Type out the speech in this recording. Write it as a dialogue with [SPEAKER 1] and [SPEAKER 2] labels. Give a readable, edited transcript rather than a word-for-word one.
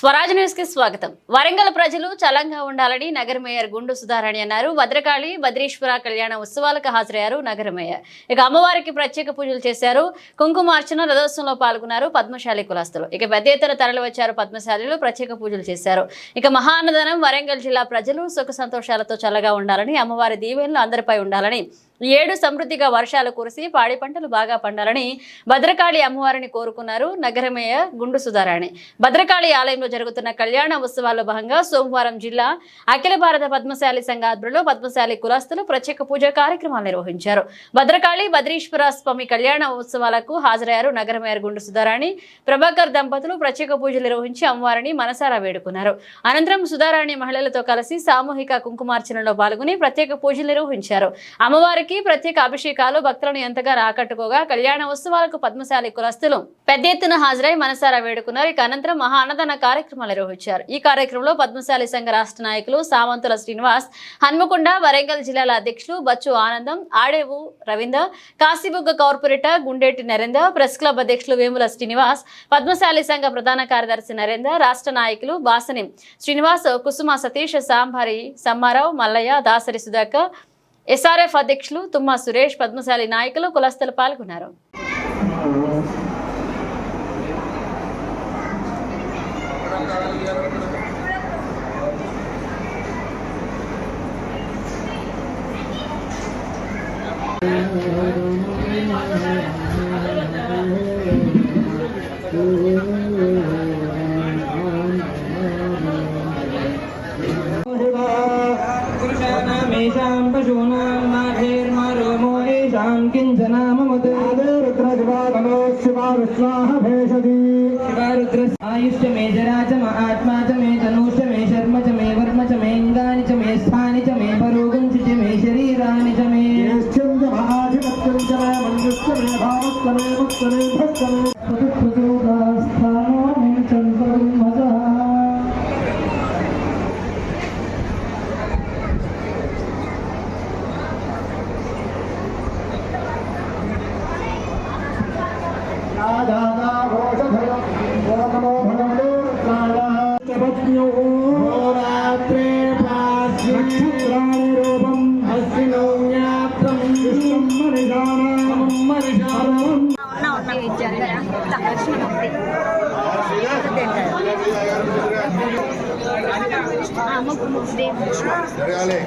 [SPEAKER 1] Swaraj news కి స్వాగతం. వరంగల్ ప్రజలు చలంగా ఉండాలని నగర మేయర్ గుండు సుధారాణి అన్నారు. భద్రకాళి బద్రీశ్వర కళ్యాణ ఉత్సవాలకు హాజరయ్యారు నగర మేయర్. ఇక అమ్మవారికి ప్రత్యేక పూజలు చేశారు. కుంకుమార్చన రథోత్సవంలో పాల్గొన్నారు పద్మశాలి కులస్తులు. ఇక పెద్ద ఎత్తున తరలి వచ్చారు పద్మశాలిలు, ప్రత్యేక పూజలు చేశారు. ఇక మహాన్నదానం. వరంగల్ జిల్లా ప్రజలు సుఖ సంతోషాలతో చల్లగా ఉండాలని, అమ్మవారి దీవెనలు అందరిపై ఉండాలని, 7 సమృద్ధిగా వర్షాలు కురిసి పాడి పంటలు బాగా పండాలని భద్రకాళి అమ్మవారిని కోరుకున్నారు నగర మేయర్ గుండు సుధారాణి. భద్రకాళి ఆలయంలో జరుగుతున్న కళ్యాణ ఉత్సవాల్లో భాగంగా సోమవారం జిల్లా అఖిల భారత పద్మశాలి సంఘ ఆధ్వర్యంలో పద్మశాలి కులస్తులు ప్రత్యేక పూజా కార్యక్రమాలు నిర్వహించారు. భద్రకాళి బద్రీశ్వర స్వామి కళ్యాణ ఉత్సవాలకు హాజరయ్యారు నగర మేయర్ గుండు సుధారాణి. ప్రభాకర్ దంపతులు ప్రత్యేక పూజలు నిర్వహించి అమ్మవారిని మనసారా వేడుకున్నారు. అనంతరం సుధారాణి మహిళలతో కలిసి సామూహిక కుంకుమార్చనలో పాల్గొని ప్రత్యేక పూజలు నిర్వహించారు. అమ్మవారి ప్రత్యేక అభిషేకాలు భక్తులను ఎంతగానో ఆకట్టుకోగా కళ్యాణ ఉత్సవాలకు పద్మశాలి కులస్తులు పెద్ద ఎత్తున హాజరై మనసారా వేడుకున్నారు. ఇక అనంతరం మహా అన్నదాన కార్యక్రమాలు నిర్వహించారు. ఈ కార్యక్రమంలో పద్మశాలి సంఘ రాష్ట్ర నాయకులు సామంతుల శ్రీనివాస్, హన్మకొండ వరంగల్ జిల్లాల అధ్యక్షులు Bachchu Anandam, Adevu Ravinder, Kashibugga corporator Gundeti Narender, press club అధ్యక్షులు వేముల శ్రీనివాస్, పద్మశాలి సంఘ ప్రధాన కార్యదర్శి నరేందర్, రాష్ట్ర నాయకులు బాసని శ్రీనివాస్, కుసుమ సతీష్, సాంబారి సమ్మారావు, మల్లయ్య, దాసరి సుధాకర్, ఎస్ఆర్ఎఫ్ అధ్యక్షులు తుమ్మా సురేష్, పద్మశాలి నాయకులు, కులస్తులు పాల్గొన్నారు.
[SPEAKER 2] आयुष्य मे जरा च आत्मा च मे तनुष्य मे शर्म च मे वर्म च मे इंगानि च मे स्थानि च मे परोगं च मे शरीरानि च मे यश्चंद महाधिपत्यं च मे मनुष्य मे भावस्य मे मुक्त मे भक्त मे पदुपदोदास्थानो मे चंद्रं मजः
[SPEAKER 3] Dale.